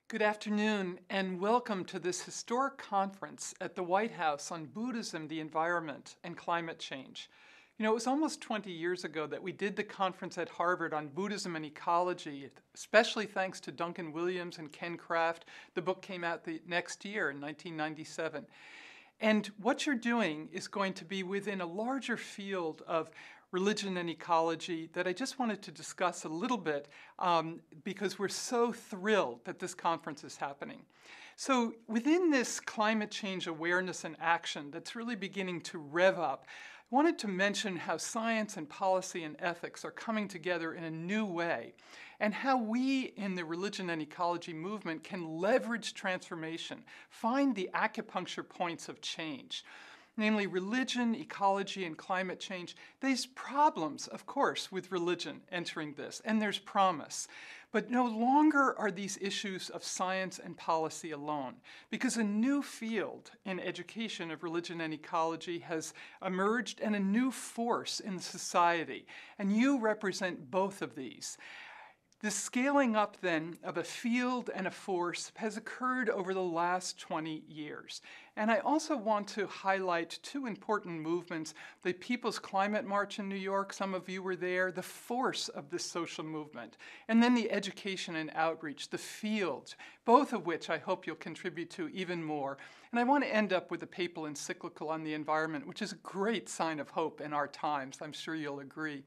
Good afternoon, and welcome to this historic conference at the White House on Buddhism, the environment, and climate change. You know, it was almost 20 years ago that we did the conference at Harvard on Buddhism and ecology, especially thanks to Duncan Williams and Ken Kraft. The book came out the next year in 1997. And what you're doing is going to be within a larger field of religion and ecology that I just wanted to discuss a little bit because we're so thrilled that this conference is happening. So within this climate change awareness and action that's really beginning to rev up, I wanted to mention how science and policy and ethics are coming together in a new way, and how we in the religion and ecology movement can leverage transformation, find the acupuncture points of change. Namely religion, ecology, and climate change. There's problems, of course, with religion entering this, and there's promise. But no longer are these issues of science and policy alone, because a new field in education of religion and ecology has emerged, and a new force in society. And you represent both of these. The scaling up, then, of a field and a force has occurred over the last 20 years. And I also want to highlight two important movements: the People's Climate March in New York, some of you were there, the force of this social movement, and then the education and outreach, the field, both of which I hope you'll contribute to even more. And I want to end up with a papal encyclical on the environment, which is a great sign of hope in our times. I'm sure you'll agree.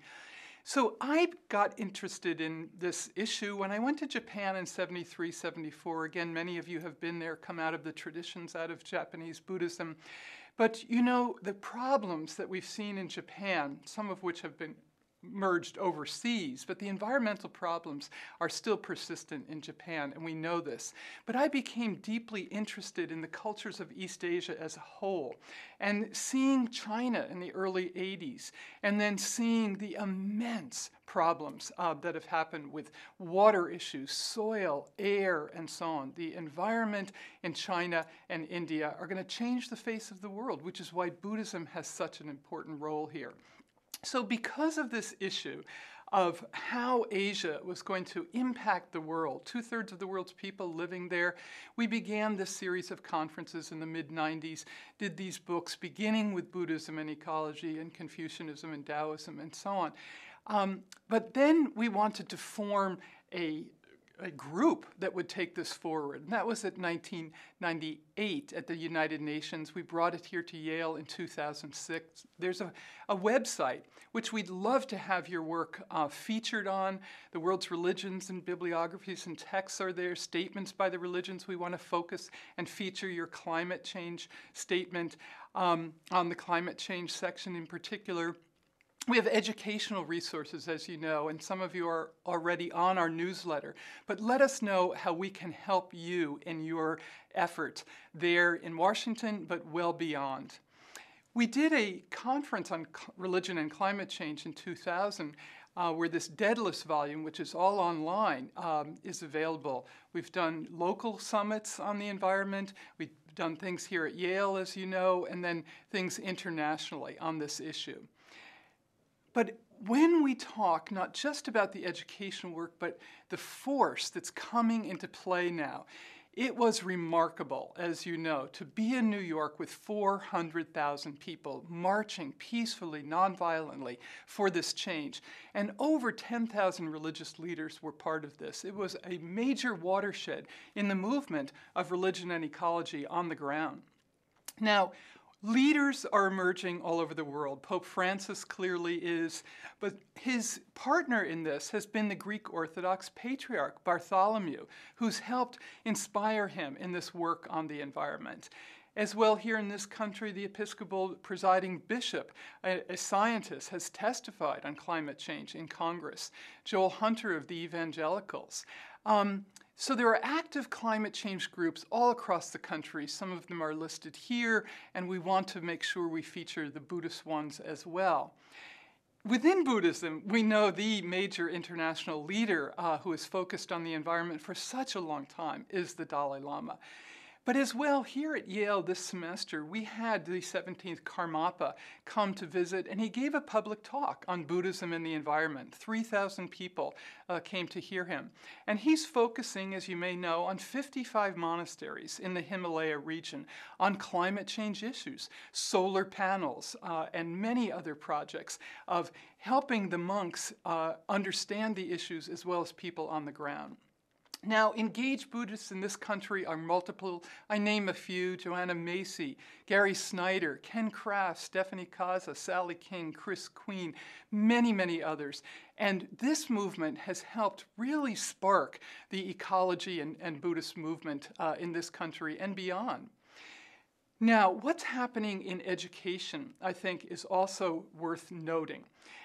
So I got interested in this issue when I went to Japan in 73, 74. Again, many of you have been there, come out of the traditions out of Japanese Buddhism. But you know, the problems that we've seen in Japan, some of which have been merged overseas, but the environmental problems are still persistent in Japan, and we know this. But I became deeply interested in the cultures of East Asia as a whole, and seeing China in the early 80s, and then seeing the immense problems that have happened with water issues, soil, air, and so on. The environment in China and India are going to change the face of the world, which is why Buddhism has such an important role here. So because of this issue of how Asia was going to impact the world, 2/3 of the world's people living there, we began this series of conferences in the mid-90s, did these books beginning with Buddhism and ecology and Confucianism and Taoism and so on. But then we wanted to form a group that would take this forward. And that was at 1998 at the United Nations. We brought it here to Yale in 2006. There's a website which we'd love to have your work featured on. The world's religions and bibliographies and texts are there, statements by the religions. We want to focus and feature your climate change statement on the climate change section in particular. We have educational resources, as you know, and some of you are already on our newsletter. But let us know how we can help you in your effort there in Washington, but well beyond. We did a conference on religion and climate change in 2000, where this Daedalus volume, which is all online, is available. We've done local summits on the environment. We've done things here at Yale, as you know, and then things internationally on this issue. But when we talk not just about the educational work, but the force that's coming into play now, it was remarkable, as you know, to be in New York with 400,000 people marching peacefully, nonviolently for this change. And over 10,000 religious leaders were part of this. It was a major watershed in the movement of religion and ecology on the ground. Now, leaders are emerging all over the world. Pope Francis clearly is, but his partner in this has been the Greek Orthodox Patriarch Bartholomew, who's helped inspire him in this work on the environment. As well, here in this country, the Episcopal presiding bishop, a scientist, has testified on climate change in Congress. Joel Hunter of the Evangelicals. So there are active climate change groups all across the country. Some of them are listed here, and we want to make sure we feature the Buddhist ones as well. Within Buddhism, we know the major international leader who has focused on the environment for such a long time is the Dalai Lama. But as well, here at Yale this semester, we had the 17th Karmapa come to visit, and he gave a public talk on Buddhism and the environment. 3,000 people came to hear him. And he's focusing, as you may know, on 55 monasteries in the Himalaya region on climate change issues, solar panels, and many other projects of helping the monks understand the issues as well as people on the ground. Now, engaged Buddhists in this country are multiple. I name a few: Joanna Macy, Gary Snyder, Ken Kraft, Stephanie Kaza, Sally King, Chris Queen, many, many others. And this movement has helped really spark the ecology and Buddhist movement in this country and beyond. Now, what's happening in education, I think, is also worth noting.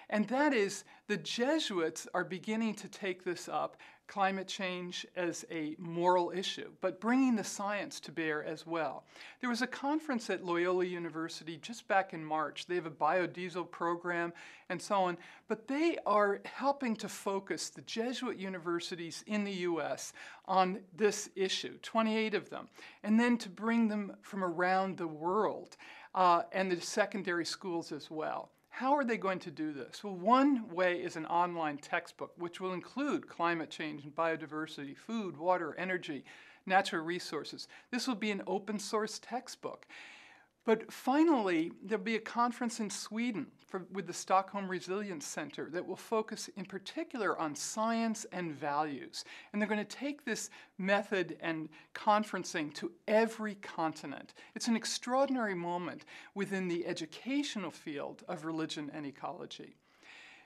And that is the Jesuits are beginning to take this up, climate change as a moral issue, but bringing the science to bear as well. There was a conference at Loyola University just back in March. They have a biodiesel program and so on, but they are helping to focus the Jesuit universities in the US on this issue, 28 of them, and then to bring them from around the world and the secondary schools as well. How are they going to do this? Well, one way is an online textbook, which will include climate change and biodiversity, food, water, energy, natural resources. This will be an open source textbook. But finally, there'll be a conference in Sweden with the Stockholm Resilience Center that will focus in particular on science and values. And they're going to take this method and conferencing to every continent. It's an extraordinary moment within the educational field of religion and ecology.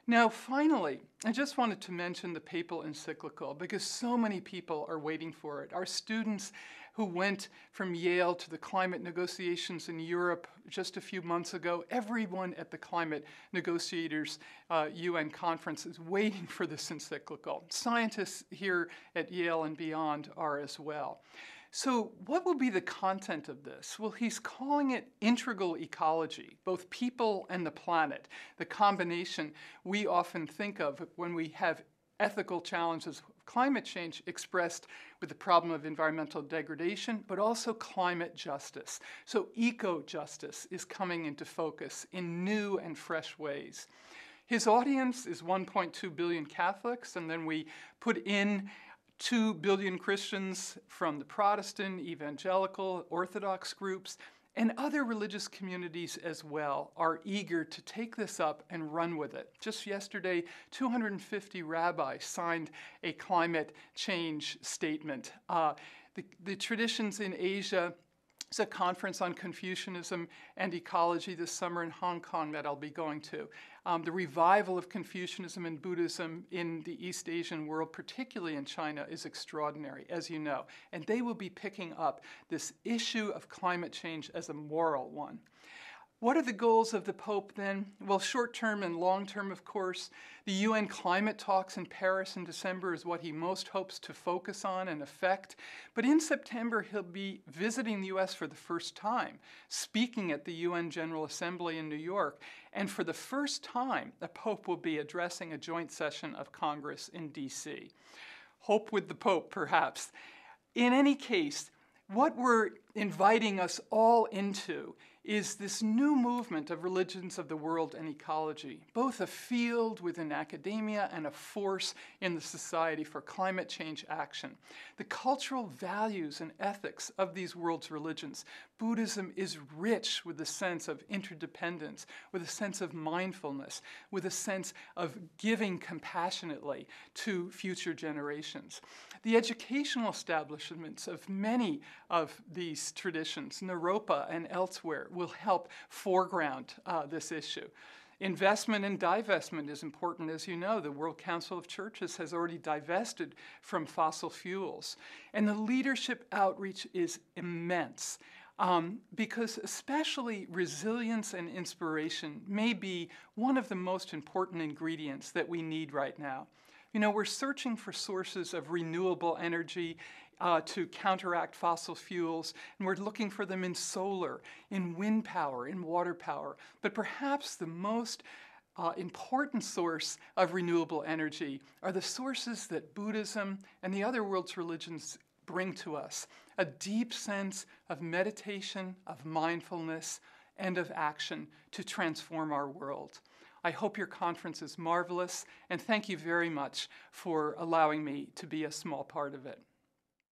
Now, finally, I just wanted to mention the PAPAL encyclical because so many people are waiting for it. Our students who went from Yale to the climate negotiations in Europe just a few months ago, everyone at the climate negotiators UN conference is waiting for this encyclical. Scientists here at Yale and beyond are as well. So what will be the content of this? Well, he's calling it integral ecology, both people and the planet, the combination we often think of when we have ethical challenges of climate change expressed with the problem of environmental degradation, but also climate justice. So eco-justice is coming into focus in new and fresh ways. His audience is 1.2 billion Catholics, and then we put in 2 billion Christians from the Protestant, evangelical, Orthodox groups, and other religious communities as well are eager to take this up and run with it. Just yesterday, 250 rabbis signed a climate change statement. The traditions in Asia, it's a conference on Confucianism and ecology this summer in Hong Kong that I'll be going to. The revival of Confucianism and Buddhism in the East Asian world, particularly in China, is extraordinary, as you know. And they will be picking up this issue of climate change as a moral one. What are the goals of the Pope then? Well, short-term and long-term, of course. The UN climate talks in Paris in December is what he most hopes to focus on and affect. But in September, he'll be visiting the US for the first time, speaking at the UN General Assembly in New York. And for the first time, the Pope will be addressing a joint session of Congress in DC. Hope with the Pope, perhaps. In any case, what we're inviting us all into is this new movement of religions of the world and ecology, both a field within academia and a force in the society for climate change action. The cultural values and ethics of these world's religions. Buddhism is rich with a sense of interdependence, with a sense of mindfulness, with a sense of giving compassionately to future generations. The educational establishments of many of these traditions, Naropa and elsewhere, will help foreground this issue. Investment and divestment is important. As you know, the World Council of Churches has already divested from fossil fuels. And the leadership outreach is immense. Because especially resilience and inspiration may be one of the most important ingredients that we need right now. You know, we're searching for sources of renewable energy to counteract fossil fuels, and we're looking for them in solar, in wind power, in water power. But perhaps the most important source of renewable energy are the sources that Buddhism and the other world's religions bring to us a deep sense of meditation, of mindfulness, and of action to transform our world. I hope your conference is marvelous, and thank you very much for allowing me to be a small part of it.